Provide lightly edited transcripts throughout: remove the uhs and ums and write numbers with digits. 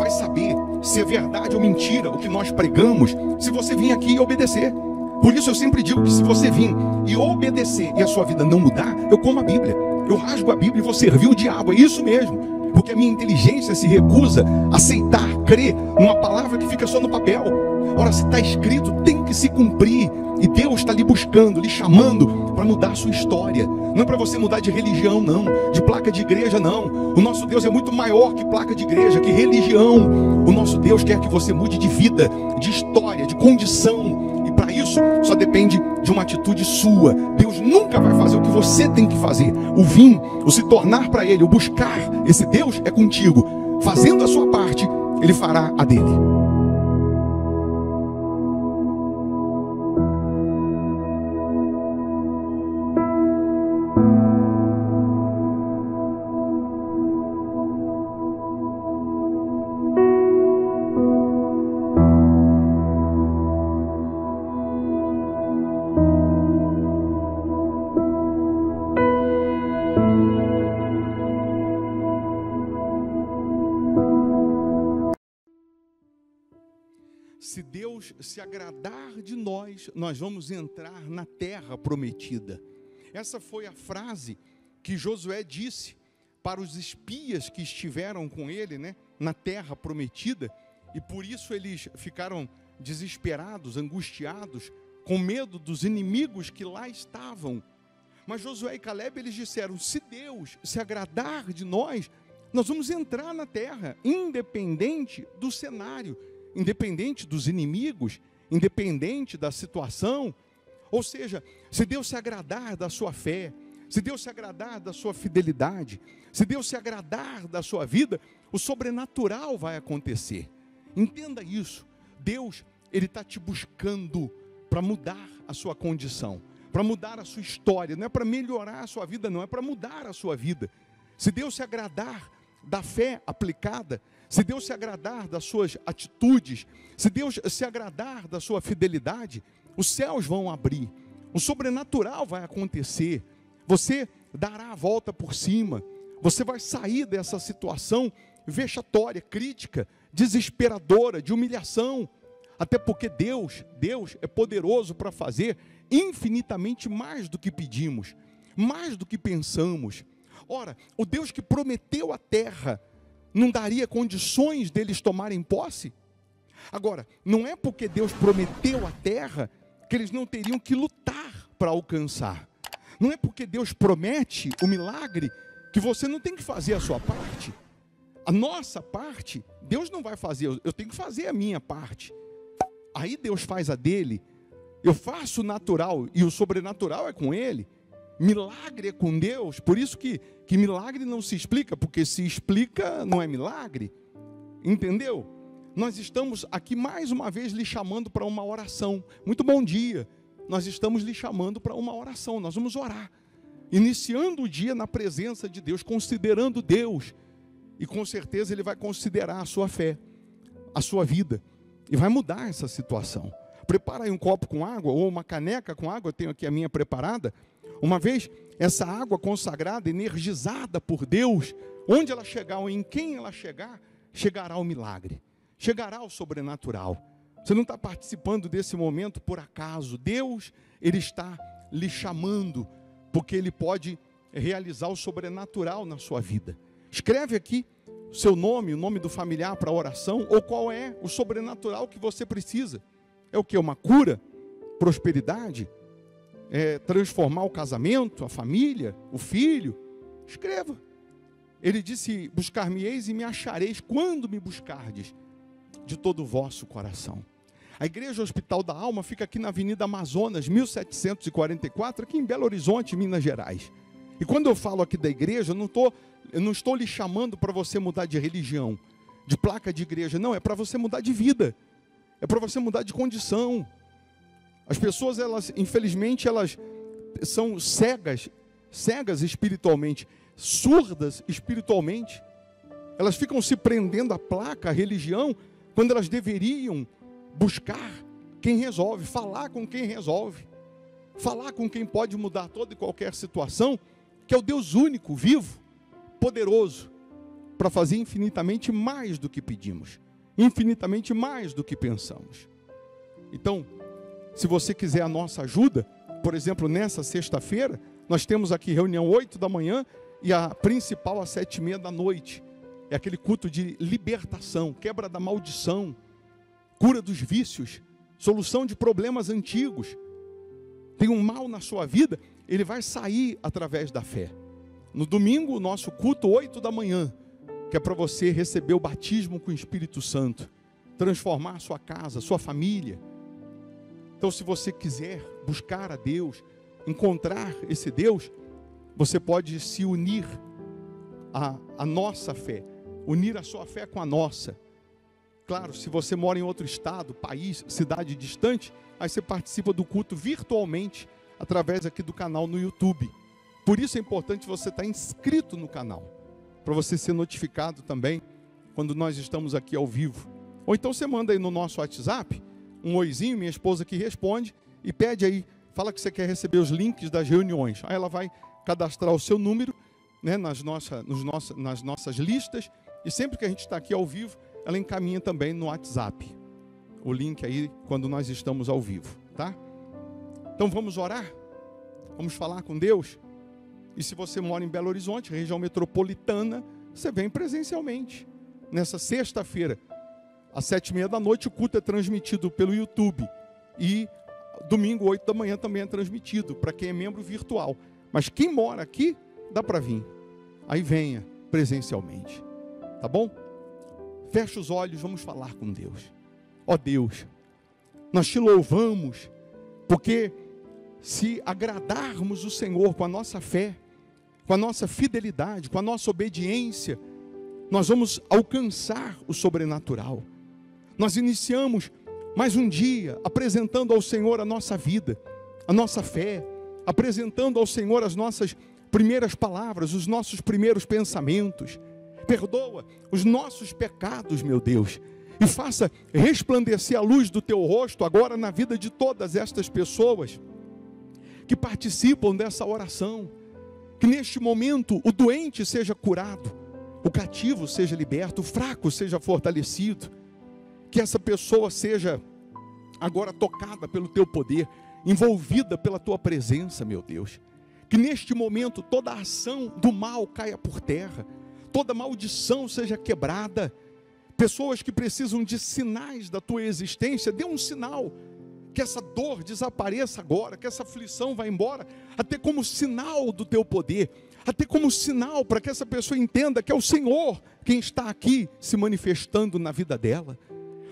vai saber se é verdade ou mentira o que nós pregamos, se você vir aqui e obedecer. Por isso eu sempre digo que se você vir e obedecer e a sua vida não mudar, eu como a Bíblia, eu rasgo a Bíblia e vou servir o diabo, é isso mesmo. Porque a minha inteligência se recusa a aceitar, crer numa palavra que fica só no papel. Ora, se está escrito, tem que se cumprir. E Deus está lhe buscando, lhe chamando para mudar a sua história. Não é para você mudar de religião, não. De placa de igreja, não. O nosso Deus é muito maior que placa de igreja, que religião. O nosso Deus quer que você mude de vida, de história, de condição. E para isso, só depende de uma atitude sua. Deus nunca vai fazer o que você tem que fazer. O vir, o se tornar para Ele, o buscar esse Deus é contigo. Fazendo a sua parte, Ele fará a dele. Se Deus se agradar de nós, nós vamos entrar na terra prometida. Essa foi a frase que Josué disse para os espias que estiveram com ele, na terra prometida. E por isso eles ficaram desesperados, angustiados, com medo dos inimigos que lá estavam. Mas Josué e Caleb, eles disseram, se Deus se agradar de nós, nós vamos entrar na terra, independente do cenário, independente dos inimigos, independente da situação. Ou seja, se Deus se agradar da sua fé, se Deus se agradar da sua fidelidade, se Deus se agradar da sua vida, o sobrenatural vai acontecer. Entenda isso. Deus, Ele está te buscando para mudar a sua condição, para mudar a sua história. Não é para melhorar a sua vida, não, é para mudar a sua vida. Se Deus se agradar da fé aplicada, se Deus se agradar das suas atitudes, se Deus se agradar da sua fidelidade, os céus vão abrir, o sobrenatural vai acontecer, você dará a volta por cima, você vai sair dessa situação vexatória, crítica, desesperadora, de humilhação, até porque Deus é poderoso para fazer infinitamente mais do que pedimos, mais do que pensamos. Ora, o Deus que prometeu a terra, não daria condições deles tomarem posse? Agora, não é porque Deus prometeu a terra que eles não teriam que lutar para alcançar. Não é porque Deus promete o milagre que você não tem que fazer a sua parte. A nossa parte, Deus não vai fazer, eu tenho que fazer a minha parte. Aí Deus faz a dele, eu faço o natural e o sobrenatural é com Ele. Milagre é com Deus, por isso que milagre não se explica, porque se explica não é milagre, entendeu? Nós estamos aqui mais uma vez lhe chamando para uma oração. Muito bom dia, nós estamos lhe chamando para uma oração, nós vamos orar, iniciando o dia na presença de Deus, considerando Deus, e com certeza Ele vai considerar a sua fé, a sua vida, e vai mudar essa situação. Prepara aí um copo com água, ou uma caneca com água, eu tenho aqui a minha preparada. Uma vez essa água consagrada, energizada por Deus, onde ela chegar ou em quem ela chegar, chegará o milagre, chegará o sobrenatural. Você não está participando desse momento por acaso. Deus, Ele está lhe chamando, porque Ele pode realizar o sobrenatural na sua vida. Escreve aqui o seu nome, o nome do familiar para a oração, ou qual é o sobrenatural que você precisa. É o que? Uma cura? Prosperidade? Transformar o casamento, a família, o filho? Escreva. Ele disse, buscar-me-eis e me achareis quando me buscardes de todo o vosso coração. A Igreja Hospital da Alma fica aqui na Avenida Amazonas, 1744, aqui em Belo Horizonte, Minas Gerais. E quando eu falo aqui da igreja, eu não estou lhe chamando para você mudar de religião, de placa de igreja, não, é para você mudar de vida, é para você mudar de condição. As pessoas, infelizmente, elas são cegas espiritualmente, surdas espiritualmente. Elas ficam se prendendo à placa, à religião, quando elas deveriam buscar quem resolve, falar com quem resolve, falar com quem pode mudar toda e qualquer situação, que é o Deus único, vivo, poderoso, para fazer infinitamente mais do que pedimos, infinitamente mais do que pensamos. Então, se você quiser a nossa ajuda, por exemplo, nessa sexta-feira, nós temos aqui reunião 8 da manhã e a principal às 7h30 da noite. É aquele culto de libertação, quebra da maldição, cura dos vícios, solução de problemas antigos. Tem um mal na sua vida, ele vai sair através da fé. No domingo, o nosso culto 8 da manhã, que é para você receber o batismo com o Espírito Santo, transformar a sua casa, a sua família. Então, se você quiser buscar a Deus, encontrar esse Deus, você pode se unir à nossa fé, unir a sua fé com a nossa. Claro, se você mora em outro estado, país, cidade distante, aí você participa do culto virtualmente, através aqui do canal no YouTube. Por isso é importante você estar inscrito no canal, para você ser notificado também quando nós estamos aqui ao vivo. Ou então você manda aí no nosso WhatsApp, um oizinho, minha esposa que responde, e pede aí, fala que você quer receber os links das reuniões. Aí ela vai cadastrar o seu número, né, nas nossas listas, e sempre que a gente está aqui ao vivo, ela encaminha também no WhatsApp o link aí quando nós estamos ao vivo, tá? Então vamos orar, vamos falar com Deus. E se você mora em Belo Horizonte, região metropolitana, você vem presencialmente. Nessa sexta-feira, às 7h30 da noite, o culto é transmitido pelo YouTube. E domingo, 8 da manhã, também é transmitido para quem é membro virtual. Mas quem mora aqui, dá para vir. Aí venha presencialmente. Tá bom? Fecha os olhos, vamos falar com Deus. Ó Deus, nós te louvamos, porque se agradarmos o Senhor com a nossa fé, com a nossa fidelidade, com a nossa obediência, nós vamos alcançar o sobrenatural. Nós iniciamos mais um dia apresentando ao Senhor a nossa vida, a nossa fé, apresentando ao Senhor as nossas primeiras palavras, os nossos primeiros pensamentos. Perdoa os nossos pecados, meu Deus, e faça resplandecer a luz do teu rosto agora na vida de todas estas pessoas que participam dessa oração. Que neste momento o doente seja curado, o cativo seja liberto, o fraco seja fortalecido. Que essa pessoa seja agora tocada pelo teu poder, envolvida pela tua presença, meu Deus. Que neste momento toda a ação do mal caia por terra, toda maldição seja quebrada. Pessoas que precisam de sinais da tua existência, dê um sinal, que essa dor desapareça agora, que essa aflição vá embora, até como sinal do teu poder, até como sinal para que essa pessoa entenda que é o Senhor quem está aqui se manifestando na vida dela.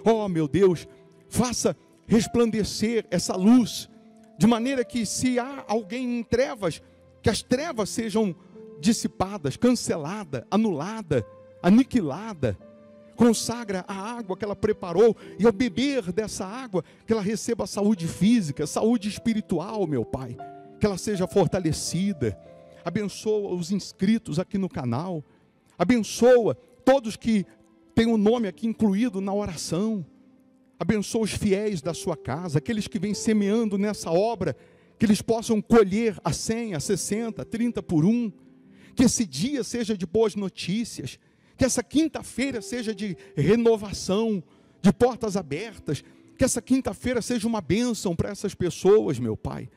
Oh meu Deus, faça resplandecer essa luz, de maneira que se há alguém em trevas, que as trevas sejam dissipadas, canceladas, anuladas, aniquiladas. Consagra a água que ela preparou, e ao beber dessa água, que ela receba saúde física, saúde espiritual, meu Pai, que ela seja fortalecida. Abençoa os inscritos aqui no canal, abençoa todos que têm o nome aqui incluído na oração, abençoa os fiéis da sua casa, aqueles que vêm semeando nessa obra, que eles possam colher a 100, a 60, 30 por 1, que esse dia seja de boas notícias, que essa quinta-feira seja de renovação, de portas abertas, que essa quinta-feira seja uma bênção para essas pessoas, meu Pai.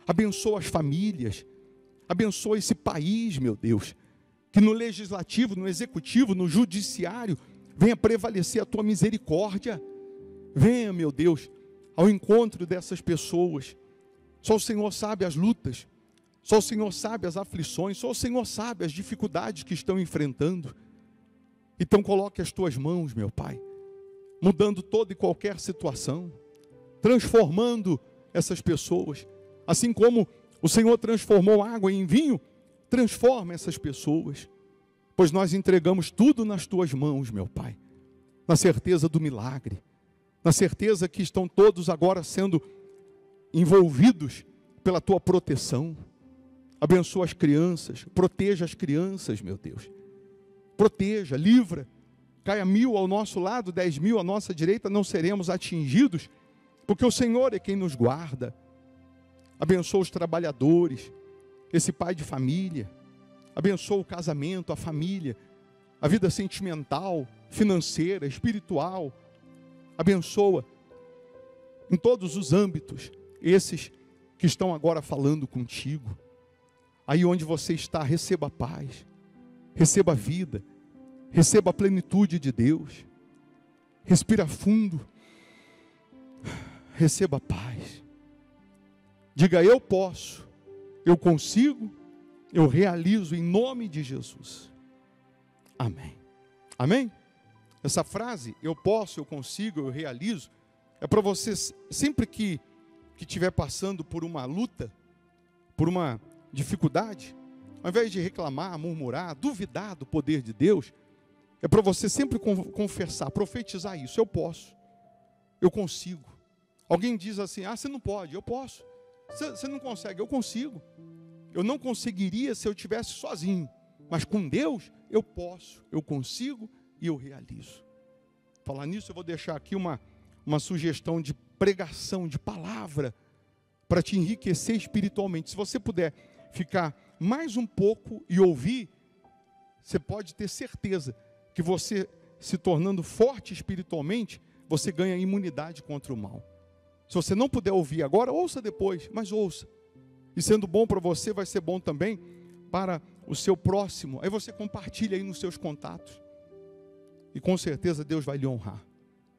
Abençoa as famílias, abençoa esse país, meu Deus, que no legislativo, no executivo, no judiciário, venha prevalecer a tua misericórdia. Venha, meu Deus, ao encontro dessas pessoas. Só o Senhor sabe as lutas, só o Senhor sabe as aflições, só o Senhor sabe as dificuldades que estão enfrentando. Então coloque as tuas mãos, meu Pai, mudando toda e qualquer situação, transformando essas pessoas, assim como o Senhor transformou água em vinho, transforma essas pessoas, pois nós entregamos tudo nas tuas mãos, meu Pai, na certeza do milagre, na certeza que estão todos agora sendo envolvidos pela tua proteção. Abençoa as crianças, proteja as crianças, meu Deus. Proteja, livra, caia 1000 ao nosso lado, 10.000 à nossa direita, não seremos atingidos, porque o Senhor é quem nos guarda. Abençoa os trabalhadores, esse pai de família, abençoa o casamento, a família, a vida sentimental, financeira, espiritual. Abençoa em todos os âmbitos, esses que estão agora falando contigo. Aí onde você está, receba a paz, receba a vida, receba a plenitude de Deus. Respira fundo, receba a paz. Diga: eu posso, eu consigo, eu realizo em nome de Jesus. Amém. Amém? Essa frase, eu posso, eu consigo, eu realizo, é para você, sempre que estiver passando por uma luta, por uma dificuldade, ao invés de reclamar, murmurar, duvidar do poder de Deus, é para você sempre confessar, profetizar isso: eu posso, eu consigo. Alguém diz assim: ah, você não pode. Eu posso. Você não consegue. Eu consigo. Eu não conseguiria se eu estivesse sozinho, mas com Deus eu posso, eu consigo e eu realizo. Falar nisso, eu vou deixar aqui uma sugestão de pregação, de palavra, para te enriquecer espiritualmente. Se você puder ficar mais um pouco e ouvir, você pode ter certeza que você, se tornando forte espiritualmente, você ganha imunidade contra o mal. Se você não puder ouvir agora, ouça depois, mas ouça. E sendo bom para você, vai ser bom também para o seu próximo. Aí você compartilha aí nos seus contatos. E com certeza Deus vai lhe honrar.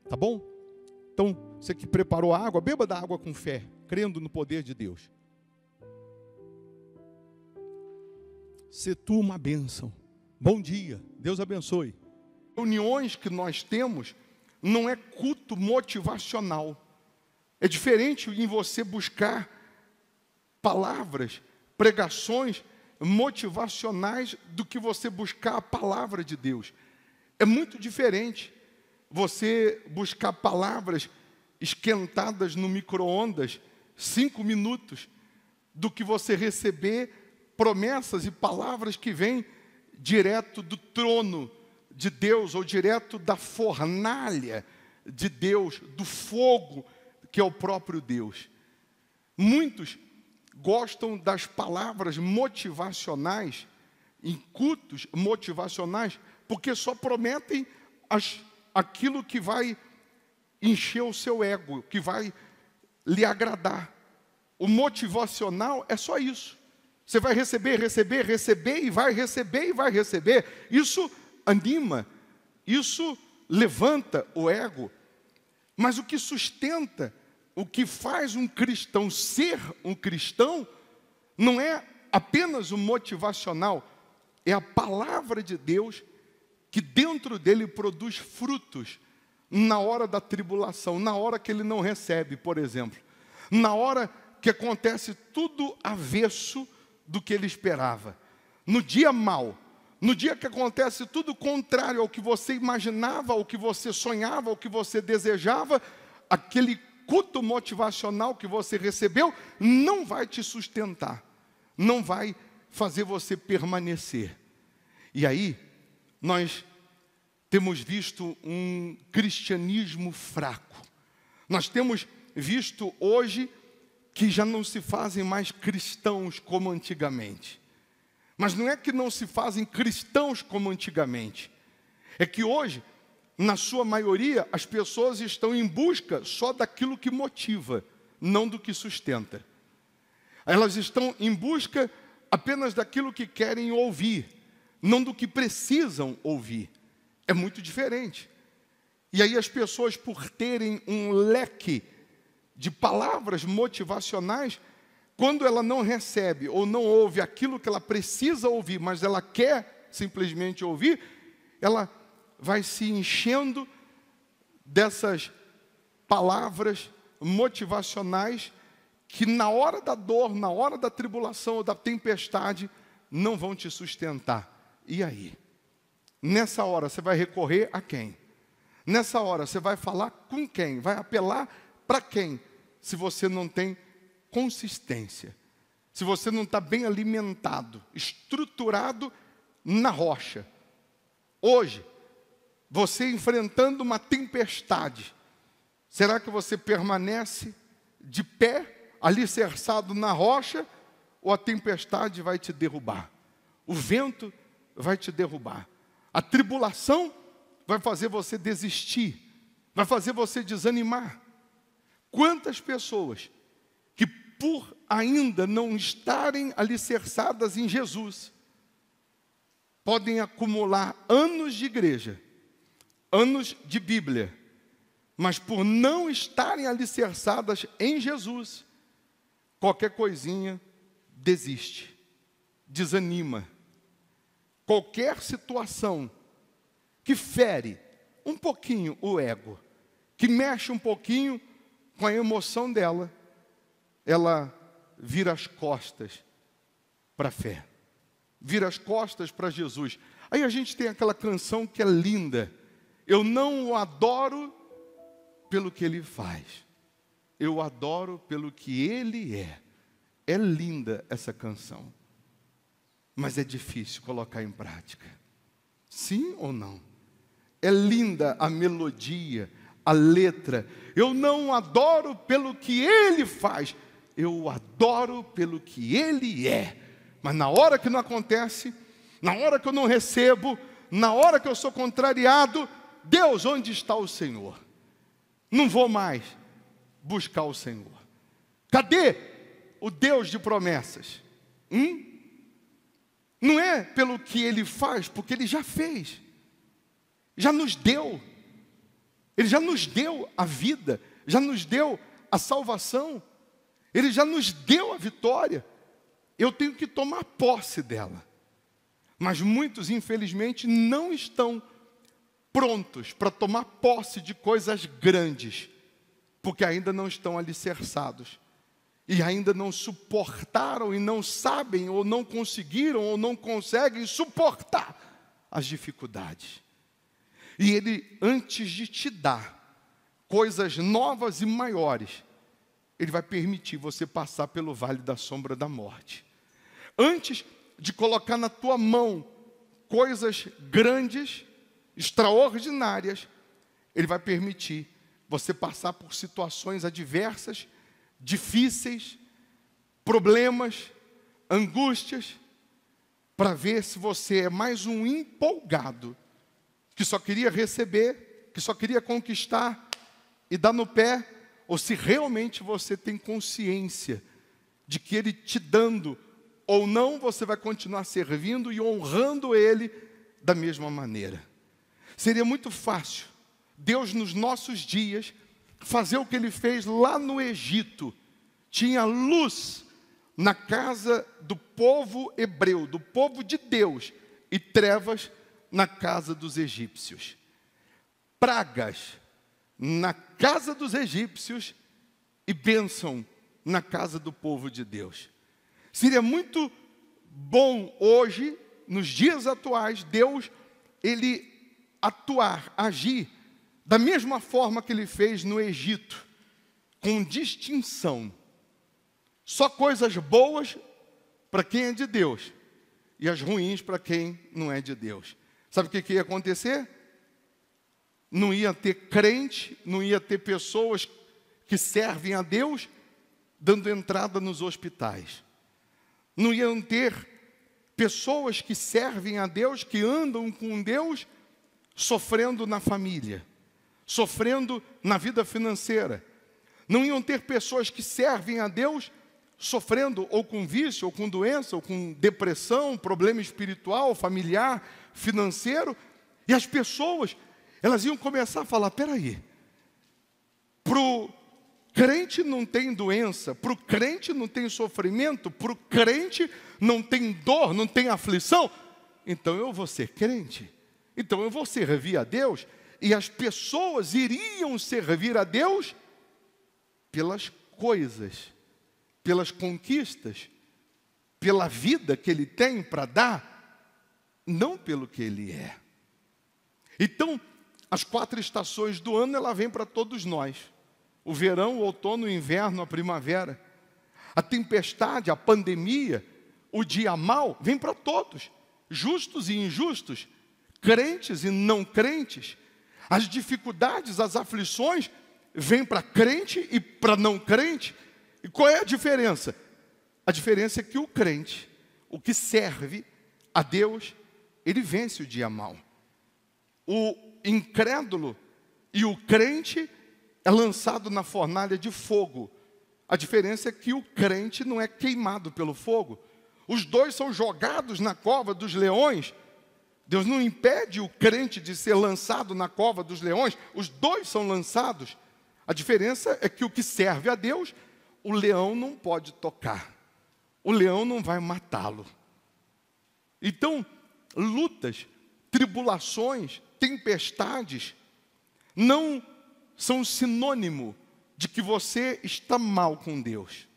Tá bom? Então, você que preparou a água, beba da água com fé, crendo no poder de Deus. Se tu uma bênção. Bom dia, Deus abençoe. Reuniões que nós temos não é culto motivacional. É diferente em você buscar palavras, pregações motivacionais do que você buscar a palavra de Deus. É muito diferente você buscar palavras esquentadas no micro-ondas, 5 minutos, do que você receber promessas e palavras que vêm direto do trono de Deus, ou direto da fornalha de Deus, do fogo que é o próprio Deus. Muitos gostam das palavras motivacionais, em cultos motivacionais, porque só prometem aquilo que vai encher o seu ego, que vai lhe agradar. O motivacional é só isso. Você vai receber, receber, receber, e vai receber, e vai receber. Isso anima, isso levanta o ego. Mas o que sustenta, o que faz um cristão ser um cristão, não é apenas o motivacional, é a palavra de Deus que dentro dele produz frutos na hora da tribulação, na hora que ele não recebe, por exemplo. Na hora que acontece tudo avesso do que ele esperava. No dia mau, no dia que acontece tudo contrário ao que você imaginava, ao que você sonhava, ao que você desejava, aquele culto motivacional que você recebeu não vai te sustentar, não vai fazer você permanecer. E aí, nós temos visto um cristianismo fraco. Nós temos visto hoje que já não se fazem mais cristãos como antigamente. Mas não é que não se fazem cristãos como antigamente. É que hoje, na sua maioria, as pessoas estão em busca só daquilo que motiva, não do que sustenta. Elas estão em busca apenas daquilo que querem ouvir, não do que precisam ouvir. É muito diferente. E aí as pessoas, por terem um leque de palavras motivacionais, quando ela não recebe ou não ouve aquilo que ela precisa ouvir, mas ela quer simplesmente ouvir, ela vai se enchendo dessas palavras motivacionais que na hora da dor, na hora da tribulação ou da tempestade, não vão te sustentar. E aí? Nessa hora você vai recorrer a quem? Nessa hora você vai falar com quem? Vai apelar para quem? Se você não tem consistência, se você não está bem alimentado, estruturado na rocha. Hoje, você enfrentando uma tempestade, será que você permanece de pé, alicerçado na rocha, ou a tempestade vai te derrubar? O vento vai te derrubar. A tribulação vai fazer você desistir, vai fazer você desanimar. Quantas pessoas que por ainda não estarem alicerçadas em Jesus, podem acumular anos de igreja, anos de Bíblia, mas por não estarem alicerçadas em Jesus, qualquer coisinha desiste, desanima. Qualquer situação que fere um pouquinho o ego, que mexe um pouquinho com a emoção dela, ela vira as costas para a fé, vira as costas para Jesus. Aí a gente tem aquela canção que é linda: eu não o adoro pelo que ele faz, eu o adoro pelo que ele é. É linda essa canção, mas é difícil colocar em prática. Sim ou não? É linda a melodia, a letra. Eu não o adoro pelo que ele faz, eu o adoro pelo que ele é. Mas na hora que não acontece, na hora que eu não recebo, na hora que eu sou contrariado, Deus, onde está o Senhor? Não vou mais buscar o Senhor. Cadê o Deus de promessas? Não é pelo que Ele faz, porque Ele já fez, já nos deu. Ele já nos deu a vida, já nos deu a salvação, Ele já nos deu a vitória. Eu tenho que tomar posse dela. Mas muitos, infelizmente, não estão prontos para tomar posse de coisas grandes, porque ainda não estão alicerçados, e ainda não suportaram, e não sabem, ou não conseguiram, ou não conseguem suportar as dificuldades. E Ele, antes de te dar coisas novas e maiores, Ele vai permitir você passar pelo vale da sombra da morte. Antes de colocar na tua mão coisas grandes, extraordinárias, Ele vai permitir você passar por situações adversas, difíceis, problemas, angústias, para ver se você é mais um empolgado, que só queria receber, que só queria conquistar e dar no pé, ou se realmente você tem consciência de que Ele te dando ou não, você vai continuar servindo e honrando Ele da mesma maneira. Seria muito fácil Deus, nos nossos dias, fazer o que Ele fez lá no Egito. Tinha luz na casa do povo hebreu, do povo de Deus, e trevas na casa dos egípcios. Pragas na casa dos egípcios e bênção na casa do povo de Deus. Seria muito bom hoje, nos dias atuais, Deus, Ele atuar, agir, da mesma forma que Ele fez no Egito, com distinção. Só coisas boas para quem é de Deus, e as ruins para quem não é de Deus. Sabe o que ia acontecer? Não ia ter crente, não ia ter pessoas que servem a Deus dando entrada nos hospitais. Não iam ter pessoas que servem a Deus, que andam com Deus, sofrendo na família, sofrendo na vida financeira. Não iam ter pessoas que servem a Deus, sofrendo ou com vício, ou com doença, ou com depressão, problema espiritual, familiar, financeiro. E as pessoas, elas iam começar a falar: peraí, para o crente não tem doença, para o crente não tem sofrimento, para o crente não tem dor, não tem aflição, então eu vou ser crente, então eu vou servir a Deus. E as pessoas iriam servir a Deus pelas coisas, pelas conquistas, pela vida que Ele tem para dar, não pelo que Ele é. Então, as 4 estações do ano, ela vem para todos nós. O verão, o outono, o inverno, a primavera. A tempestade, a pandemia, o dia mau, vem para todos. Justos e injustos, crentes e não crentes. As dificuldades, as aflições, vêm para crente e para não crente. E qual é a diferença? A diferença é que o crente, o que serve a Deus, ele vence o dia mau. o incrédulo e o crente é lançado na fornalha de fogo. A diferença é que o crente não é queimado pelo fogo. Os dois são jogados na cova dos leões. Deus não impede o crente de ser lançado na cova dos leões. Os dois são lançados. A diferença é que o que serve a Deus, o leão não pode tocar. O leão não vai matá-lo. Então, lutas, tribulações, tempestades, não são sinônimo de que você está mal com Deus.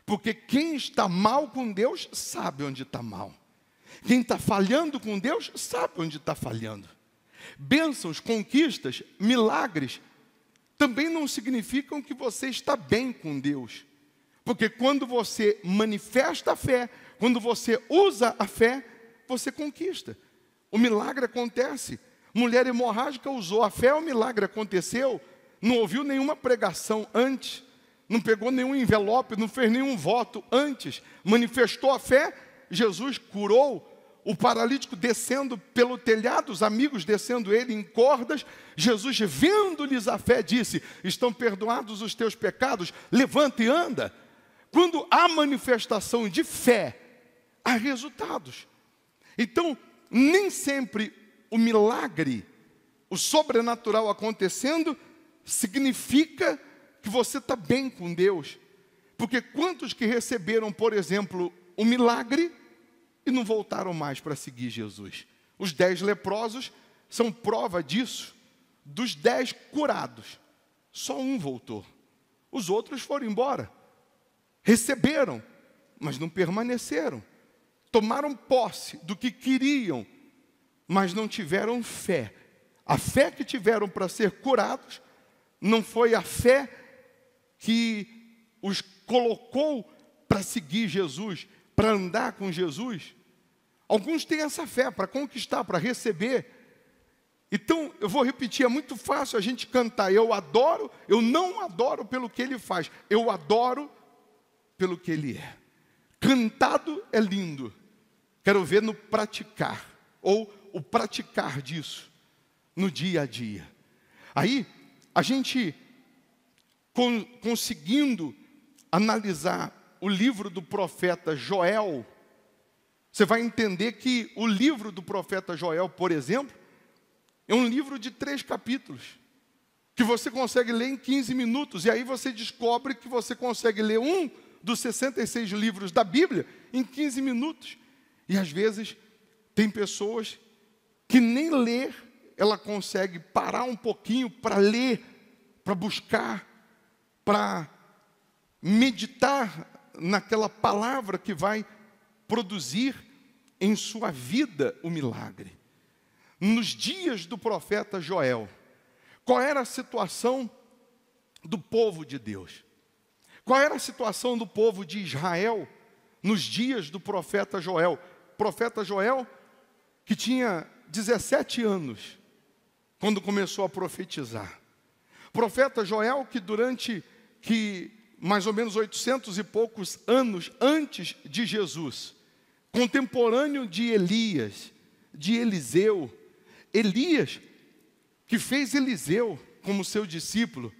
Porque quem está mal com Deus sabe onde está mal. Quem está falhando com Deus sabe onde está falhando. Bênçãos, conquistas, milagres também não significam que você está bem com Deus. Porque quando você manifesta a fé, quando você usa a fé, você conquista. O milagre acontece. Mulher hemorrágica usou a fé, o milagre aconteceu. Não ouviu nenhuma pregação antes. Não pegou nenhum envelope, não fez nenhum voto antes. Manifestou a fé, Jesus curou. O paralítico descendo pelo telhado, os amigos descendo ele em cordas. Jesus, vendo-lhes a fé, disse: estão perdoados os teus pecados, levanta e anda. Quando há manifestação de fé, há resultados. Então, nem sempre o milagre, o sobrenatural acontecendo, significa que você está bem com Deus. Porque quantos que receberam, por exemplo, o milagre e não voltaram mais para seguir Jesus? Os 10 leprosos são prova disso. Dos 10 curados, só um voltou. Os outros foram embora. Receberam, mas não permaneceram. Tomaram posse do que queriam, mas não tiveram fé. A fé que tiveram para ser curados não foi a fé que os colocou para seguir Jesus, para andar com Jesus. Alguns têm essa fé para conquistar, para receber. Então, eu vou repetir, é muito fácil a gente cantar: eu adoro, eu não adoro pelo que ele faz, eu adoro pelo que ele é. Cantado é lindo, quero ver no praticar, ou o praticar disso, no dia a dia. Aí, a gente conseguindo analisar o livro do profeta Joel, você vai entender que o livro do profeta Joel, por exemplo, é um livro de 3 capítulos, que você consegue ler em 15 minutos, e aí você descobre que você consegue ler um dos 66 livros da Bíblia em 15 minutos. E às vezes tem pessoas que nem ler, ela consegue parar um pouquinho para ler, para buscar, para meditar naquela palavra que vai produzir em sua vida o milagre. Nos dias do profeta Joel, qual era a situação do povo de Deus? Qual era a situação do povo de Israel nos dias do profeta Joel? Profeta Joel, que tinha 17 anos, quando começou a profetizar. Profeta Joel, que durante mais ou menos 800 e poucos anos antes de Jesus, contemporâneo de Elias, de Eliseu, Elias, que fez Eliseu como seu discípulo,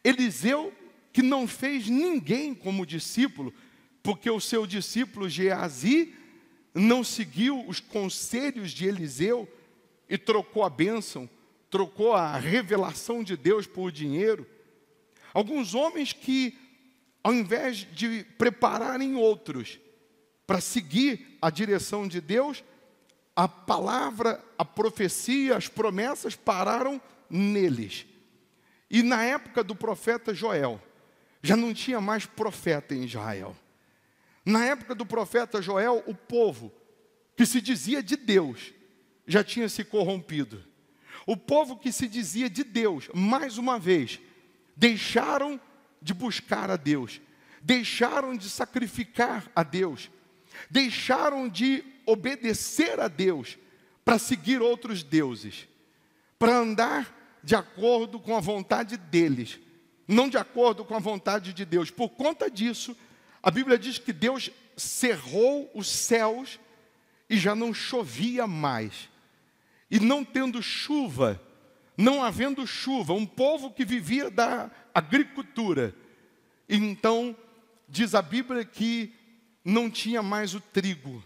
Eliseu, que não fez ninguém como discípulo, porque o seu discípulo Geazi não seguiu os conselhos de Eliseu e trocou a bênção, trocou a revelação de Deus por dinheiro. Alguns homens que, ao invés de prepararem outros para seguir a direção de Deus, a palavra, a profecia, as promessas pararam neles. E na época do profeta Joel, já não tinha mais profeta em Israel. Na época do profeta Joel, o povo que se dizia de Deus já tinha se corrompido. O povo que se dizia de Deus, mais uma vez, deixaram de buscar a Deus, deixaram de sacrificar a Deus, deixaram de obedecer a Deus para seguir outros deuses, para andar de acordo com a vontade deles, não de acordo com a vontade de Deus. Por conta disso, a Bíblia diz que Deus cerrou os céus e já não chovia mais. e não tendo chuva, não havendo chuva, um povo que vivia da agricultura. Então, diz a Bíblia que não tinha mais o trigo,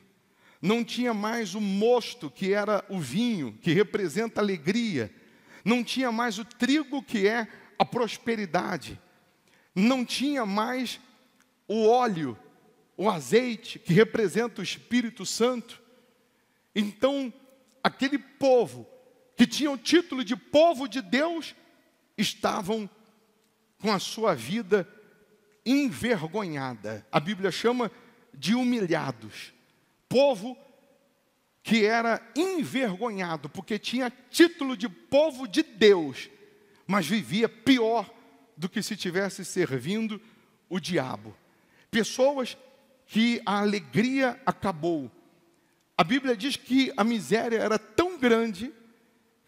não tinha mais o mosto, que era o vinho, que representa a alegria, não tinha mais o trigo, que é a prosperidade, não tinha mais o óleo, o azeite, que representa o Espírito Santo. Então, aquele povo que tinha o título de povo de Deus, estavam com a sua vida envergonhada. A Bíblia chama de humilhados. Povo que era envergonhado, porque tinha título de povo de Deus, mas vivia pior do que se tivesse servindo o diabo. Pessoas que a alegria acabou. A Bíblia diz que a miséria era tão grande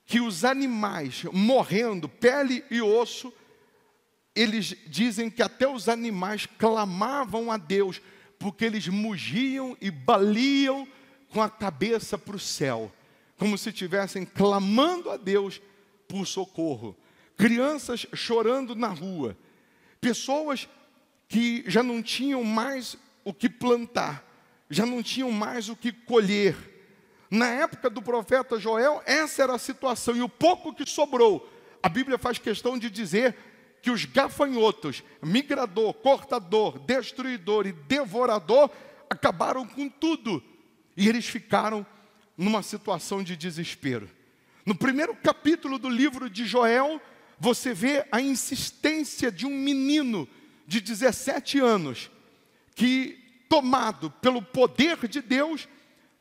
que os animais morrendo, pele e osso, eles dizem que até os animais clamavam a Deus, porque eles mugiam e baliam com a cabeça para o céu, como se estivessem clamando a Deus por socorro. Crianças chorando na rua, pessoas que já não tinham mais o que plantar, já não tinham mais o que colher. Na época do profeta Joel, essa era a situação, e o pouco que sobrou, a Bíblia faz questão de dizer que os gafanhotos, migrador, cortador, destruidor e devorador, acabaram com tudo, e eles ficaram numa situação de desespero. No primeiro capítulo do livro de Joel, você vê a insistência de um menino de 17 anos, que, tomado pelo poder de Deus,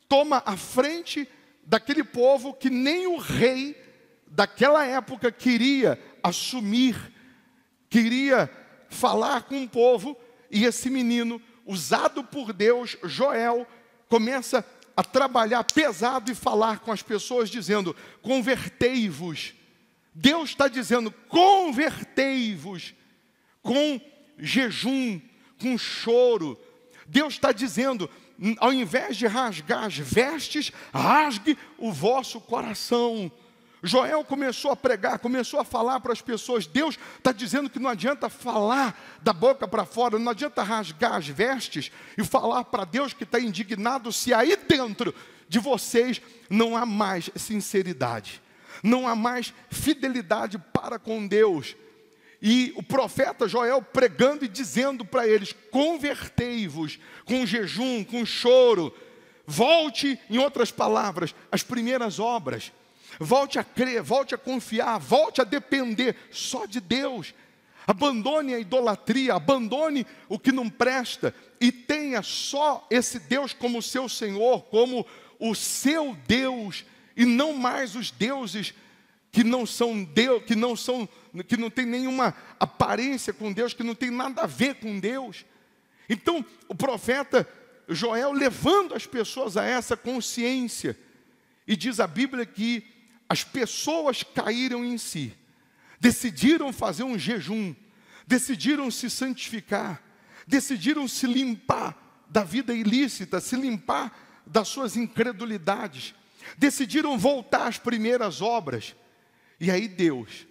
toma a frente daquele povo que nem o rei daquela época queria assumir, queria falar com o povo, e esse menino, usado por Deus, Joel, começa a trabalhar pesado e falar com as pessoas, dizendo: convertei-vos. Deus está dizendo: convertei-vos, com jejum, com choro. Deus está dizendo: ao invés de rasgar as vestes, rasgue o vosso coração. Joel começou a pregar, começou a falar para as pessoas. Deus está dizendo que não adianta falar da boca para fora, não adianta rasgar as vestes e falar para Deus que está indignado, se aí dentro de vocês não há mais sinceridade, não há mais fidelidade para com Deus. E o profeta Joel pregando e dizendo para eles: convertei-vos, com jejum, com choro. Volte, em outras palavras, às primeiras obras. Volte a crer, volte a confiar, volte a depender só de Deus. Abandone a idolatria, abandone o que não presta e tenha só esse Deus como seu Senhor, como o seu Deus, e não mais os deuses que não são Deus, que não tem nenhuma aparência com Deus, que não tem nada a ver com Deus. Então, o profeta Joel levando as pessoas a essa consciência, e diz a Bíblia que as pessoas caíram em si, decidiram fazer um jejum, decidiram se santificar, decidiram se limpar da vida ilícita, se limpar das suas incredulidades, decidiram voltar às primeiras obras. E aí Deus,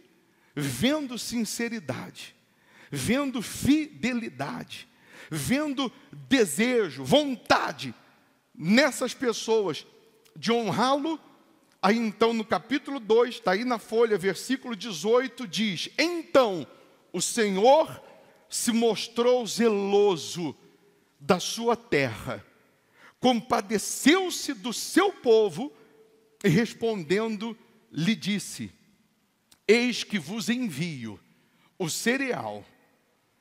vendo sinceridade, vendo fidelidade, vendo desejo, vontade nessas pessoas de honrá-lo, aí então no capítulo 2, está aí na folha, versículo 18, diz: então o Senhor se mostrou zeloso da sua terra, compadeceu-se do seu povo, e respondendo lhe disse: eis que vos envio o cereal,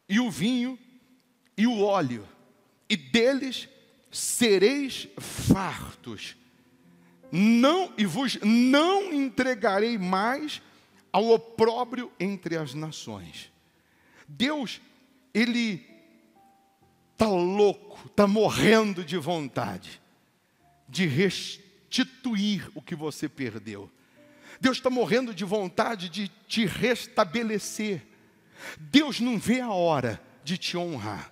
e o vinho, e o óleo, e deles sereis fartos. E vos não entregarei mais ao opróbrio entre as nações. Deus, Ele está louco, está morrendo de vontade de restituir o que você perdeu. Deus está morrendo de vontade de te restabelecer. Deus não vê a hora de te honrar,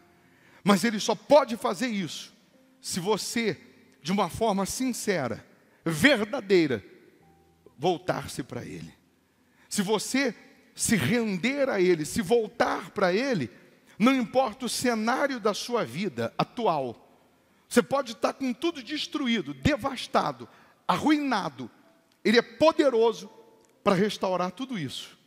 mas Ele só pode fazer isso se você, de uma forma sincera, verdadeira, voltar-se para Ele. Se você se render a Ele, se voltar para Ele, não importa o cenário da sua vida atual, você pode estar com tudo destruído, devastado, arruinado. Ele é poderoso para restaurar tudo isso.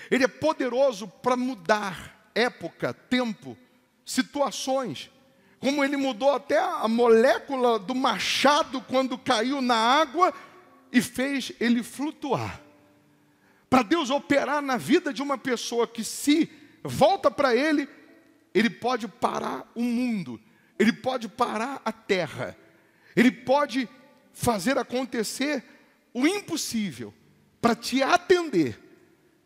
Ele é poderoso para mudar época, tempo, situações. Como Ele mudou até a molécula do machado quando caiu na água e fez ele flutuar. Para Deus operar na vida de uma pessoa que se volta para Ele, Ele pode parar o mundo, Ele pode parar a terra, Ele pode fazer acontecer o impossível para te atender,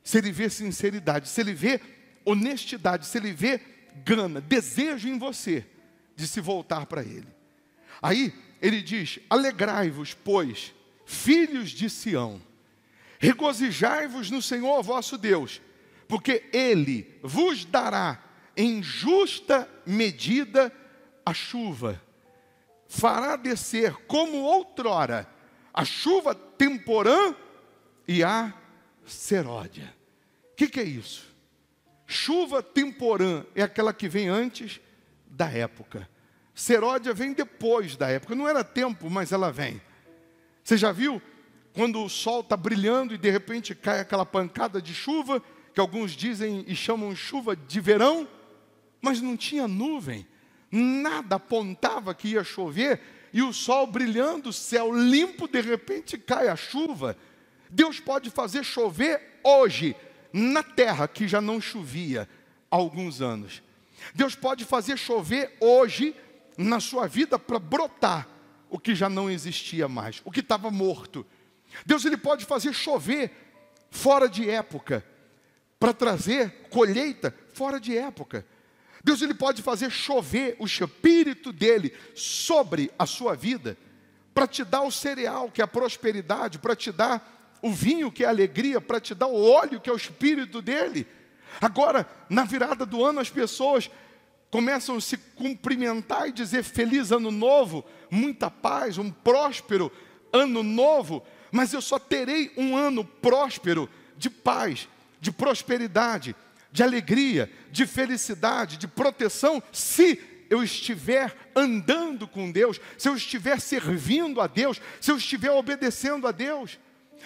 se Ele vê sinceridade, se Ele vê honestidade, se Ele vê gana, desejo em você de se voltar para Ele. Aí Ele diz: alegrai-vos, pois, filhos de Sião, regozijai-vos no Senhor vosso Deus, porque Ele vos dará em justa medida a chuva, fará descer como outrora a chuva temporã e a seródia. O que é isso? Chuva temporã é aquela que vem antes da época. Seródia vem depois da época. Não era tempo, mas ela vem. Você já viu quando o sol está brilhando e de repente cai aquela pancada de chuva, que alguns dizem e chamam chuva de verão, mas não tinha nuvem, nada apontava que ia chover, e o sol brilhando, o céu limpo, de repente cai a chuva. Deus pode fazer chover hoje, na terra que já não chovia há alguns anos. Deus pode fazer chover hoje, na sua vida, para brotar o que já não existia mais, o que estava morto. Deus, Ele pode fazer chover fora de época, para trazer colheita fora de época. Deus, Ele pode fazer chover o Espírito dEle sobre a sua vida, para te dar o cereal, que é a prosperidade, para te dar o vinho, que é a alegria, para te dar o óleo, que é o Espírito dEle. Agora, na virada do ano, as pessoas começam a se cumprimentar e dizer feliz ano novo, muita paz, um próspero ano novo, mas eu só terei um ano próspero de paz, de prosperidade, de alegria, de felicidade, de proteção, se eu estiver andando com Deus, se eu estiver servindo a Deus, se eu estiver obedecendo a Deus.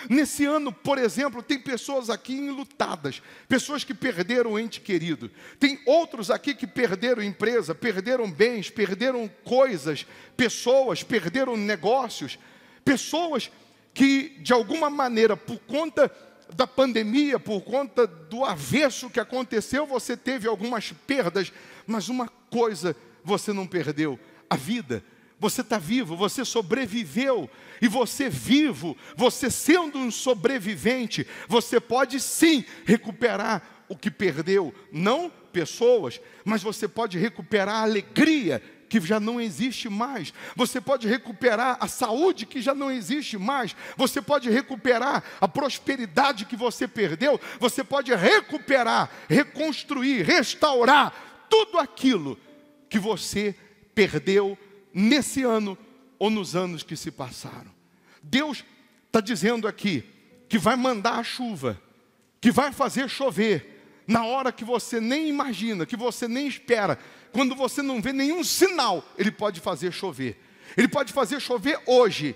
Nesse ano, por exemplo, tem pessoas aqui enlutadas, pessoas que perderam o ente querido. Tem outros aqui que perderam empresa, perderam bens, perderam coisas, pessoas, perderam negócios. Pessoas que, de alguma maneira, por conta da pandemia, por conta do avesso que aconteceu, você teve algumas perdas, mas uma coisa você não perdeu: a vida. Você está vivo, você sobreviveu, e você vivo, você sendo um sobrevivente, você pode sim recuperar o que perdeu, não pessoas, mas você pode recuperar a alegria que já não existe mais, você pode recuperar a saúde que já não existe mais, você pode recuperar a prosperidade que você perdeu, você pode recuperar, reconstruir, restaurar tudo aquilo que você perdeu nesse ano ou nos anos que se passaram. Deus está dizendo aqui que vai mandar a chuva, que vai fazer chover na hora que você nem imagina, que você nem espera. Quando você não vê nenhum sinal, Ele pode fazer chover. Ele pode fazer chover hoje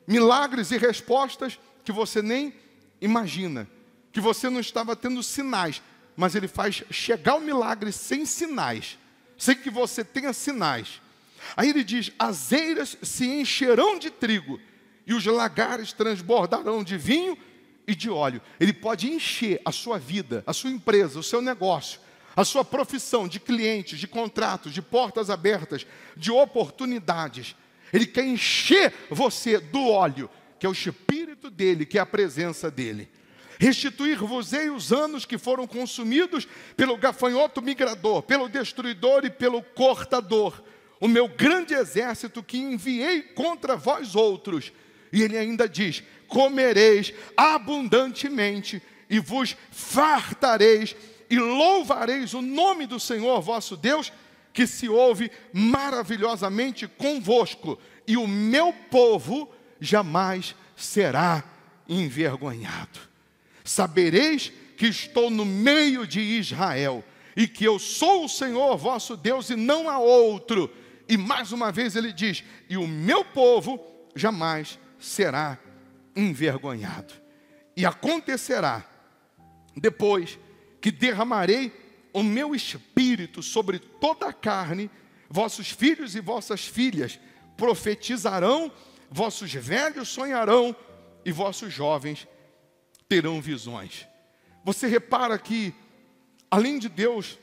milagres e respostas que você nem imagina, que você não estava tendo sinais, mas Ele faz chegar o milagre sem sinais, sem que você tenha sinais. Aí Ele diz: as eiras se encherão de trigo e os lagares transbordarão de vinho e de óleo. Ele pode encher a sua vida, a sua empresa, o seu negócio, a sua profissão de clientes, de contratos, de portas abertas, de oportunidades. Ele quer encher você do óleo, que é o Espírito dEle, que é a presença dEle. Restituir-vos-ei os anos que foram consumidos pelo gafanhoto migrador, pelo destruidor e pelo cortador, o meu grande exército que enviei contra vós outros. E ele ainda diz: comereis abundantemente e vos fartareis e louvareis o nome do Senhor vosso Deus, que se ouve maravilhosamente convosco, e o meu povo jamais será envergonhado. Sabereis que estou no meio de Israel, e que eu sou o Senhor vosso Deus, e não há outro. E mais uma vez ele diz: e o meu povo jamais será envergonhado. E acontecerá, depois que derramarei o meu espírito sobre toda a carne, vossos filhos e vossas filhas profetizarão, vossos velhos sonharão, e vossos jovens terão visões. Você repara que, além de Deus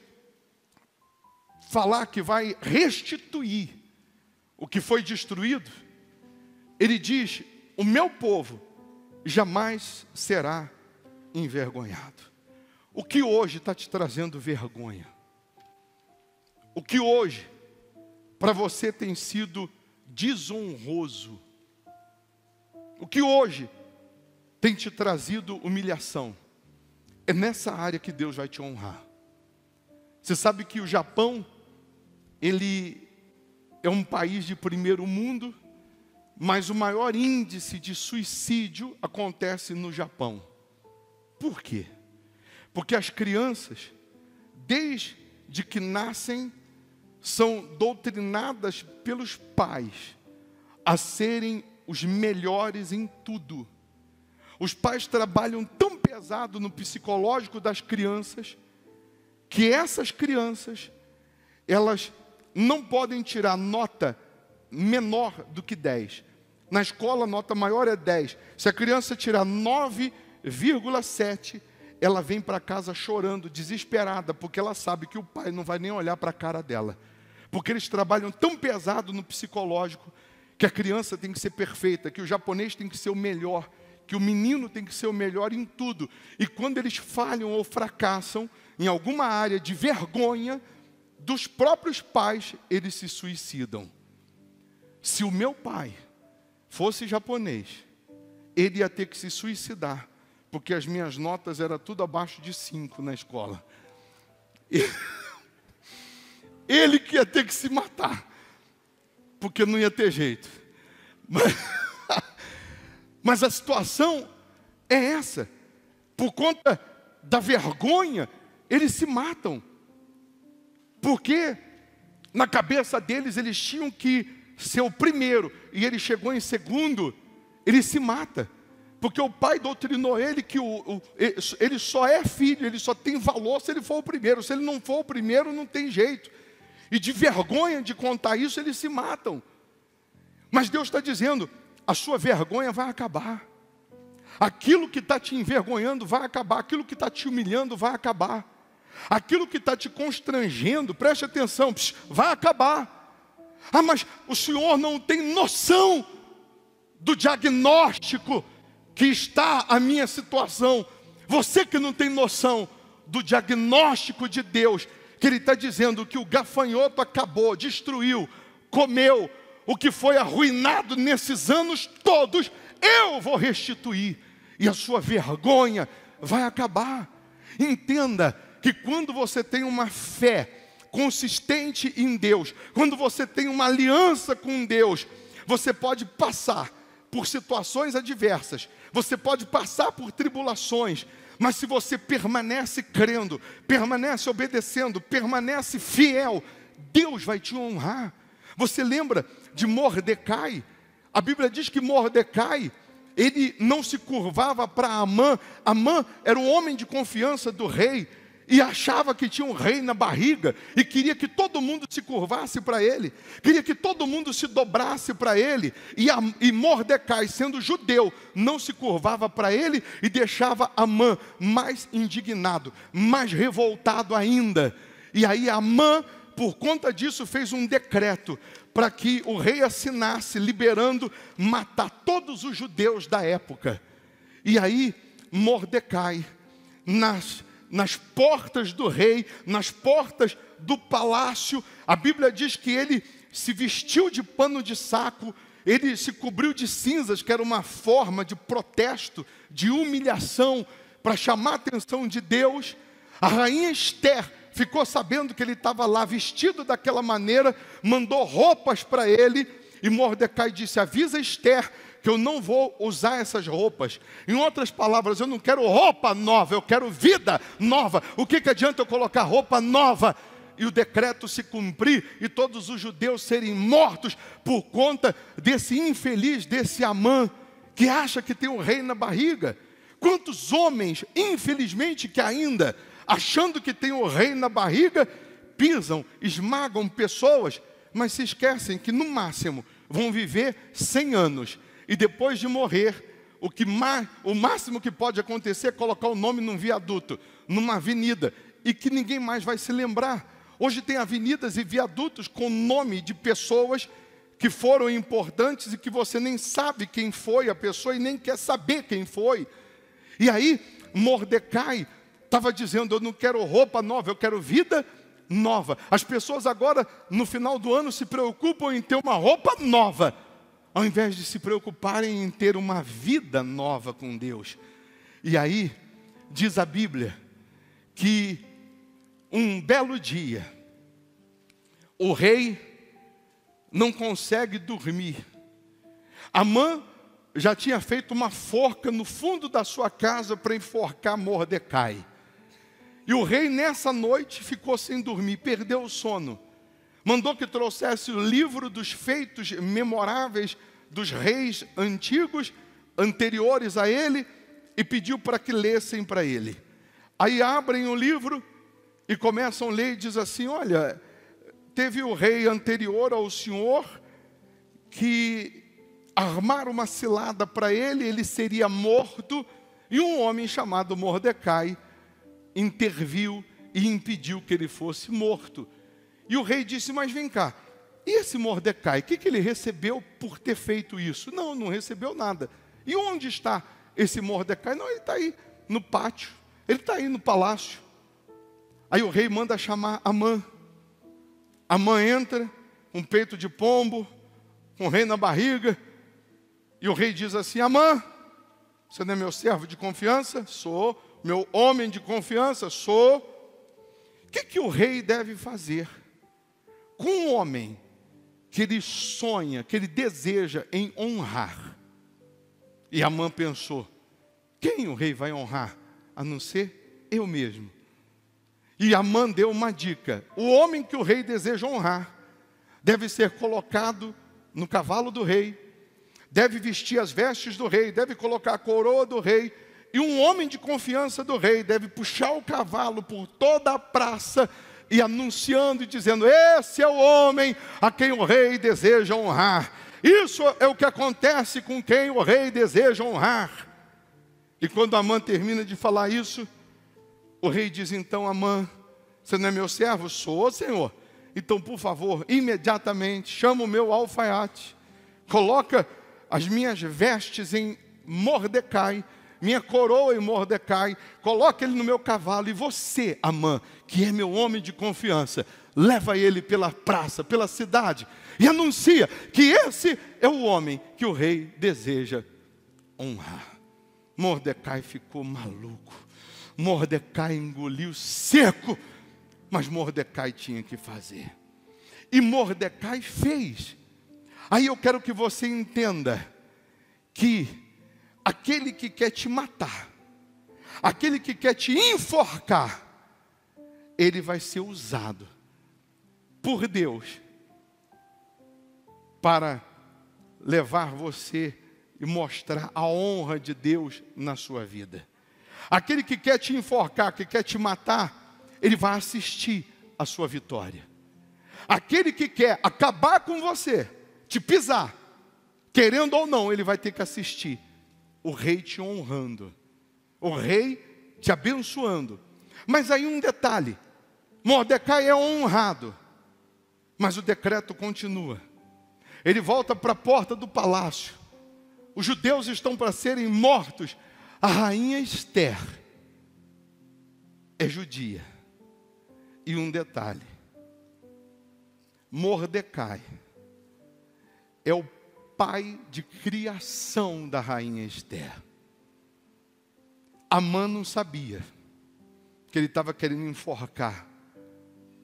falar que vai restituir o que foi destruído, Ele diz: o meu povo jamais será envergonhado. O que hoje está te trazendo vergonha? O que hoje para você tem sido desonroso? O que hoje tem te trazido humilhação? É nessa área que Deus vai te honrar. Você sabe que o Japão, ele é um país de primeiro mundo, mas o maior índice de suicídio acontece no Japão. Por quê? Porque as crianças, desde que nascem, são doutrinadas pelos pais a serem os melhores em tudo. Os pais trabalham tão pesado no psicológico das crianças, que essas crianças, elas não podem tirar nota menor do que 10. Na escola, a nota maior é 10. Se a criança tirar 9,7, ela vem para casa chorando, desesperada, porque ela sabe que o pai não vai nem olhar para a cara dela. Porque eles trabalham tão pesado no psicológico, que a criança tem que ser perfeita, que o japonês tem que ser o melhor, que o menino tem que ser o melhor em tudo. E quando eles falham ou fracassam em alguma área de vergonha dos próprios pais, eles se suicidam. Se o meu pai fosse japonês, ele ia ter que se suicidar, porque as minhas notas eram tudo abaixo de 5 na escola. Ele que ia ter que se matar, porque não ia ter jeito. Mas a situação é essa. Por conta da vergonha, eles se matam. Porque na cabeça deles, eles tinham que ser o primeiro, e ele chegou em segundo, ele se mata. Porque o pai doutrinou ele que ele só é filho, ele só tem valor se ele for o primeiro. Se ele não for o primeiro, não tem jeito. E de vergonha de contar isso, eles se matam. Mas Deus está dizendo: a sua vergonha vai acabar. Aquilo que está te envergonhando vai acabar. Aquilo que está te humilhando vai acabar. Aquilo que está te constrangendo, preste atenção, vai acabar. Ah, mas o senhor não tem noção do diagnóstico que está a minha situação. Você que não tem noção do diagnóstico de Deus, que Ele está dizendo que o gafanhoto acabou, destruiu, comeu, o que foi arruinado nesses anos todos, eu vou restituir, e a sua vergonha vai acabar. Entenda que quando você tem uma fé consistente em Deus, quando você tem uma aliança com Deus, você pode passar por situações adversas, você pode passar por tribulações, mas se você permanece crendo, permanece obedecendo, permanece fiel, Deus vai te honrar. Você lembra de Mordecai? A Bíblia diz que Mordecai, ele não se curvava para Amã. Amã era um homem de confiança do rei, e achava que tinha um rei na barriga, e queria que todo mundo se curvasse para ele, queria que todo mundo se dobrasse para ele, e Mordecai, sendo judeu, não se curvava para ele, e deixava Amã mais indignado, mais revoltado ainda. E aí Amã, por conta disso, fez um decreto, para que o rei assinasse, liberando, matar todos os judeus da época. E aí Mordecai, nas portas do rei, nas portas do palácio, a Bíblia diz que ele se vestiu de pano de saco, ele se cobriu de cinzas, que era uma forma de protesto, de humilhação, para chamar a atenção de Deus. A rainha Esther ficou sabendo que ele estava lá vestido daquela maneira, mandou roupas para ele, E Mordecai disse: avisa Esther que eu não vou usar essas roupas. Em outras palavras, eu não quero roupa nova, eu quero vida nova. O que adianta eu colocar roupa nova e o decreto se cumprir e todos os judeus serem mortos por conta desse infeliz, desse Amã, que acha que tem um rei na barriga? Quantos homens, infelizmente, que ainda, achando que tem um rei na barriga, pisam, esmagam pessoas, mas se esquecem que no máximo vão viver 100 anos. E depois de morrer, o máximo que pode acontecer é colocar o nome num viaduto, numa avenida, e que ninguém mais vai se lembrar. Hoje tem avenidas e viadutos com nome de pessoas que foram importantes e que você nem sabe quem foi a pessoa e nem quer saber quem foi. E aí, Mordecai estava dizendo: eu não quero roupa nova, eu quero vida nova. As pessoas agora, no final do ano, se preocupam em ter uma roupa nova, ao invés de se preocuparem em ter uma vida nova com Deus. E aí, diz a Bíblia, que um belo dia, o rei não consegue dormir. Amã já tinha feito uma forca no fundo da sua casa para enforcar Mordecai. E o rei nessa noite ficou sem dormir, perdeu o sono. Mandou que trouxesse o livro dos feitos memoráveis dos reis antigos, anteriores a ele, e pediu para que lessem para ele. Aí abrem o livro e começam a ler e diz assim: olha, teve o rei anterior ao senhor que armaram uma cilada para ele, ele seria morto, e um homem chamado Mordecai interviu e impediu que ele fosse morto. E o rei disse: mas vem cá, e esse Mordecai, o que ele recebeu por ter feito isso? Não, não recebeu nada. E onde está esse Mordecai? Não, ele está aí no pátio, ele está aí no palácio. Aí o rei manda chamar Amã. Amã entra, um peito de pombo, com o rei na barriga, e o rei diz assim: Amã, você não é meu servo de confiança? Sou. Meu homem de confiança? Sou. O que o rei deve fazer com um homem que ele sonha, que ele deseja em honrar? E Amã pensou: quem o rei vai honrar, a não ser eu mesmo? E Amã deu uma dica: o homem que o rei deseja honrar deve ser colocado no cavalo do rei, deve vestir as vestes do rei, deve colocar a coroa do rei, e um homem de confiança do rei deve puxar o cavalo por toda a praça e anunciando e dizendo: esse é o homem a quem o rei deseja honrar. Isso é o que acontece com quem o rei deseja honrar. E quando Amã termina de falar isso, o rei diz: então, Amã, você não é meu servo? Sou, senhor. Então, por favor, imediatamente chama o meu alfaiate, coloca as minhas vestes em Mordecai, minha coroa em Mordecai, coloca ele no meu cavalo, e você, Amã, que é meu homem de confiança, leva ele pela praça, pela cidade, e anuncia que esse é o homem que o rei deseja honrar. Mordecai ficou maluco. Mordecai engoliu seco, mas Mordecai tinha que fazer. E Mordecai fez. Aí eu quero que você entenda que aquele que quer te matar, aquele que quer te enforcar, ele vai ser usado por Deus para levar você e mostrar a honra de Deus na sua vida. Aquele que quer te enforcar, que quer te matar, ele vai assistir a sua vitória. Aquele que quer acabar com você, te pisar, querendo ou não, ele vai ter que assistir o rei te honrando, o rei te abençoando. Mas aí um detalhe: Mordecai é honrado, mas o decreto continua. Ele volta para a porta do palácio. Os judeus estão para serem mortos. A rainha Esther é judia. E um detalhe: Mordecai é o pai de criação da rainha Esther. Amã não sabia que ele estava querendo enforcar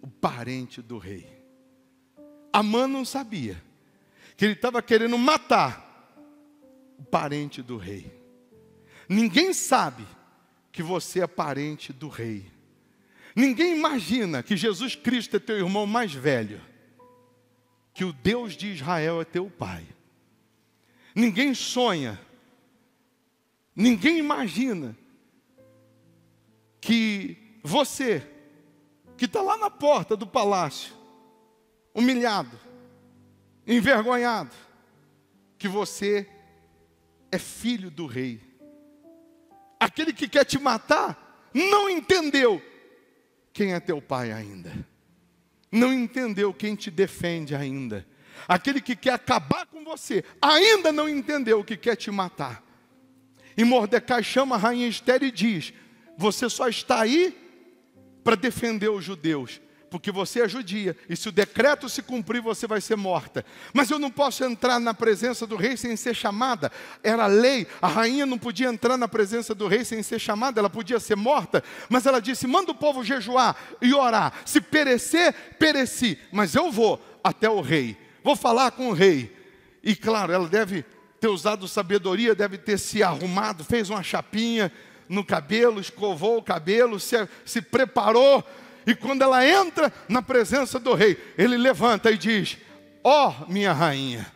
o parente do rei. Amã não sabia que ele estava querendo matar o parente do rei. Ninguém sabe que você é parente do rei. Ninguém imagina que Jesus Cristo é teu irmão mais velho, que o Deus de Israel é teu pai. Ninguém sonha, ninguém imagina que você, que está lá na porta do palácio, humilhado, envergonhado, que você é filho do rei. Aquele que quer te matar não entendeu quem é teu pai ainda. Não entendeu quem te defende ainda. Aquele que quer acabar com você ainda não entendeu o que quer te matar. E Mordecai chama a rainha Ester e diz: você só está aí para defender os judeus, porque você é judia, e se o decreto se cumprir, você vai ser morta. Mas eu não posso entrar na presença do rei sem ser chamada. Era lei, a rainha não podia entrar na presença do rei sem ser chamada, ela podia ser morta. Mas ela disse: manda o povo jejuar e orar. Se perecer, pereci, mas eu vou até o rei, vou falar com o rei. E claro, ela deve ter usado sabedoria, deve ter se arrumado, fez uma chapinha no cabelo, escovou o cabelo, se preparou. E quando ela entra na presença do rei, ele levanta e diz: ó, minha rainha,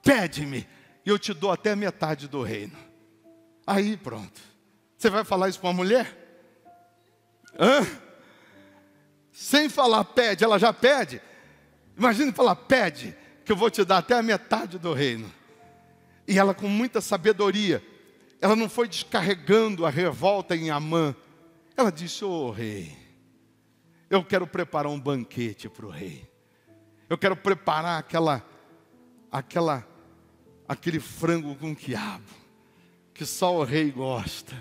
pede-me, e eu te dou até metade do reino. Aí pronto. Você vai falar isso para uma mulher? Hã? Sem falar pede, ela já pede. Imagine falar: pede, que eu vou te dar até a metade do reino. E ela, com muita sabedoria, ela não foi descarregando a revolta em Amã. Ela disse: ô rei, eu quero preparar um banquete para o rei. Eu quero preparar aquele frango com quiabo, que só o rei gosta.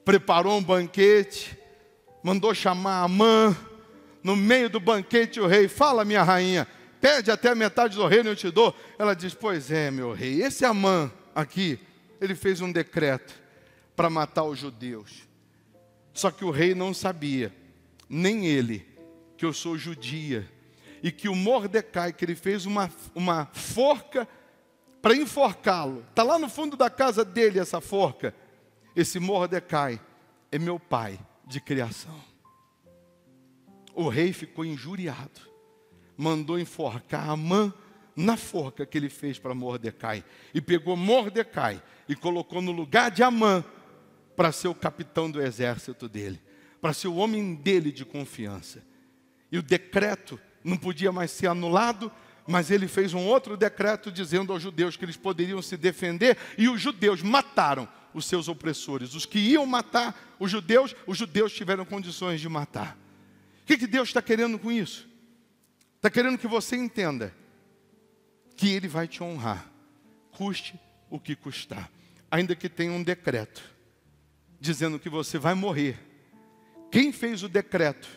Preparou um banquete, mandou chamar Amã. No meio do banquete o rei: fala, minha rainha, pede até a metade do reino, eu te dou. Ela diz: pois é, meu rei, esse Amã aqui, ele fez um decreto para matar os judeus. Só que o rei não sabia, nem ele, que eu sou judia, e que o Mordecai, que ele fez uma forca para enforcá-lo, está lá no fundo da casa dele essa forca. Esse Mordecai é meu pai de criação. O rei ficou injuriado, mandou enforcar Amã na forca que ele fez para Mordecai, e pegou Mordecai e colocou no lugar de Amã para ser o capitão do exército dele, para ser o homem dele de confiança. E o decreto não podia mais ser anulado, mas ele fez um outro decreto dizendo aos judeus que eles poderiam se defender, e os judeus mataram os seus opressores. Os que iam matar os judeus tiveram condições de matar. O que Deus está querendo com isso? Está querendo que você entenda que Ele vai te honrar, custe o que custar, ainda que tenha um decreto dizendo que você vai morrer. Quem fez o decreto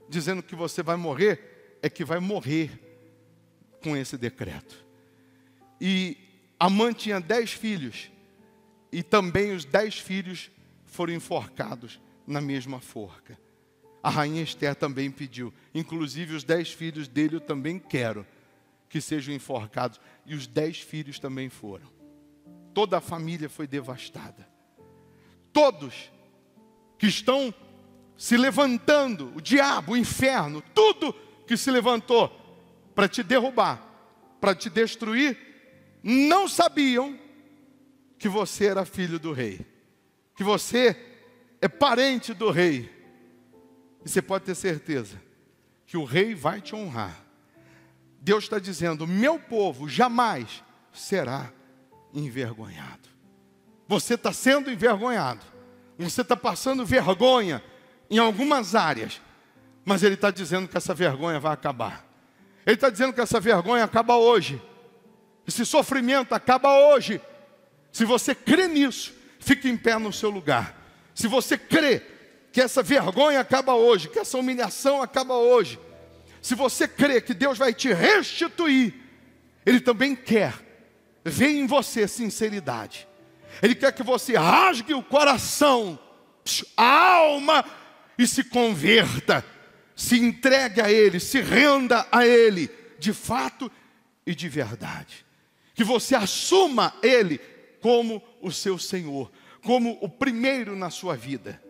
dizendo que você vai morrer é que vai morrer com esse decreto. E Amã tinha 10 filhos, e também os 10 filhos foram enforcados na mesma forca. A rainha Ester também pediu, inclusive os 10 filhos dele eu também quero que sejam enforcados. E os 10 filhos também foram. Toda a família foi devastada. Todos que estão se levantando, o diabo, o inferno, tudo que se levantou para te derrubar, para te destruir, não sabiam que você era filho do rei, que você é parente do rei. E você pode ter certeza que o rei vai te honrar. Deus está dizendo: meu povo jamais será envergonhado. Você está sendo envergonhado, você está passando vergonha em algumas áreas, mas Ele está dizendo que essa vergonha vai acabar. Ele está dizendo que essa vergonha acaba hoje, esse sofrimento acaba hoje. Se você crê nisso, fique em pé no seu lugar. Se você crê que essa vergonha acaba hoje, que essa humilhação acaba hoje, se você crê que Deus vai te restituir, Ele também quer ver em você sinceridade. Ele quer que você rasgue o coração, a alma, e se converta, se entregue a Ele, se renda a Ele, de fato e de verdade. Que você assuma Ele como o seu Senhor, como o primeiro na sua vida.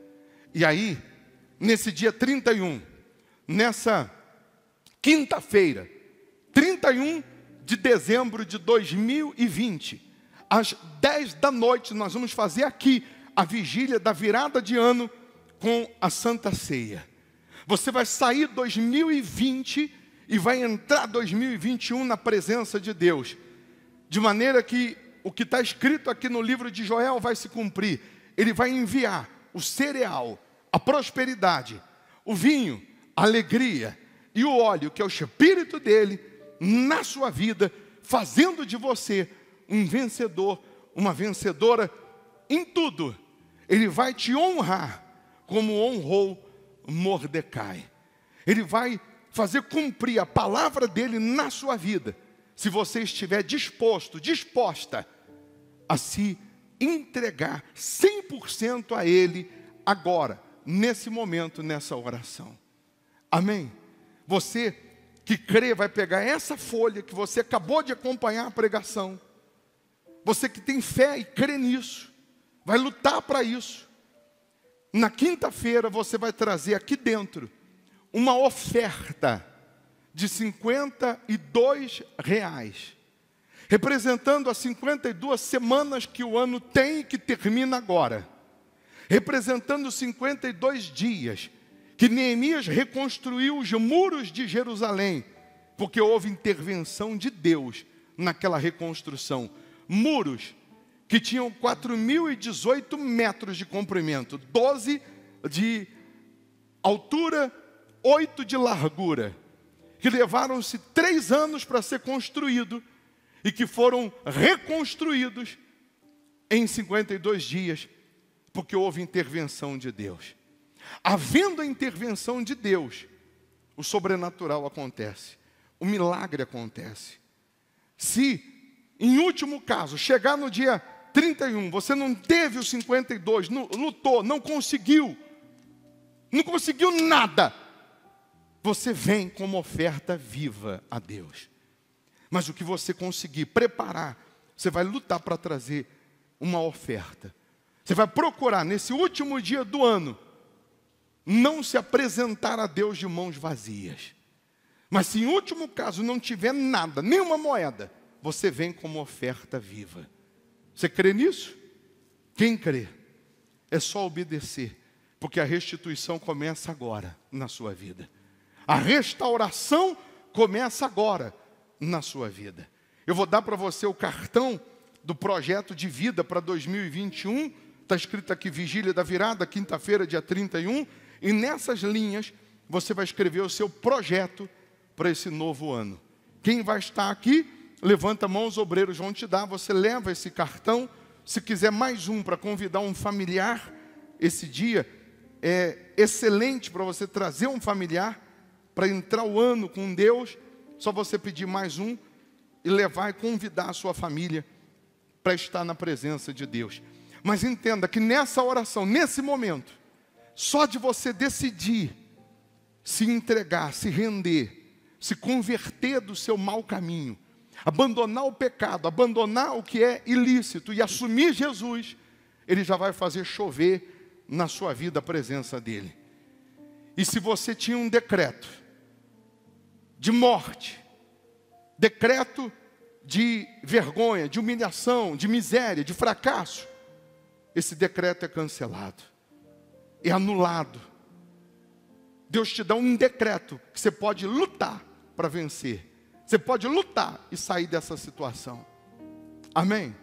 E aí, nesse dia 31, nessa quinta-feira, 31 de dezembro de 2020, às 10 da noite, nós vamos fazer aqui a vigília da virada de ano com a Santa Ceia. Você vai sair 2020 e vai entrar 2021 na presença de Deus. De maneira que o que está escrito aqui no livro de Joel vai se cumprir. Ele vai enviar o cereal, a prosperidade, o vinho, a alegria e o óleo, que é o Espírito dele, na sua vida, fazendo de você um vencedor, uma vencedora em tudo. Ele vai te honrar como honrou Mordecai. Ele vai fazer cumprir a palavra dele na sua vida, se você estiver disposto, disposta a se entregar 100% a Ele agora, nesse momento, nessa oração. Amém? Você que crê vai pegar essa folha que você acabou de acompanhar a pregação. Você que tem fé e crê nisso, vai lutar para isso. Na quinta-feira você vai trazer aqui dentro uma oferta de R$52, representando as 52 semanas que o ano tem e que termina agora, representando 52 dias que Neemias reconstruiu os muros de Jerusalém, porque houve intervenção de Deus naquela reconstrução. Muros que tinham 4.018 metros de comprimento, 12 de altura, 8 de largura, que levaram-se 3 anos para ser construído e que foram reconstruídos em 52 dias, porque houve intervenção de Deus. Havendo a intervenção de Deus, o sobrenatural acontece, o milagre acontece. Se, em último caso, chegar no dia 31, você não teve os 52, lutou, não conseguiu nada, você vem como oferta viva a Deus. Mas o que você conseguir preparar, você vai lutar para trazer uma oferta. Você vai procurar, nesse último dia do ano, não se apresentar a Deus de mãos vazias. Mas se em último caso não tiver nada, nenhuma moeda, você vem como oferta viva. Você crê nisso? Quem crê? É só obedecer, porque a restituição começa agora na sua vida. A restauração começa agora na sua vida. Eu vou dar para você o cartão do projeto de vida para 2021. Está escrito aqui, Vigília da Virada, quinta-feira, dia 31. E nessas linhas, você vai escrever o seu projeto para esse novo ano. Quem vai estar aqui, levanta a mão, os obreiros vão te dar. Você leva esse cartão. Se quiser mais um para convidar um familiar, esse dia é excelente para você trazer um familiar para entrar o ano com Deus. Só você pedir mais um e levar e convidar a sua família para estar na presença de Deus. Mas entenda que nessa oração, nesse momento, só de você decidir se entregar, se render, se converter do seu mau caminho, abandonar o pecado, abandonar o que é ilícito e assumir Jesus, Ele já vai fazer chover na sua vida a presença dEle. E se você tinha um decreto de morte, decreto de vergonha, de humilhação, de miséria, de fracasso, esse decreto é cancelado, é anulado. Deus te dá um decreto que você pode lutar para vencer. Você pode lutar e sair dessa situação. Amém?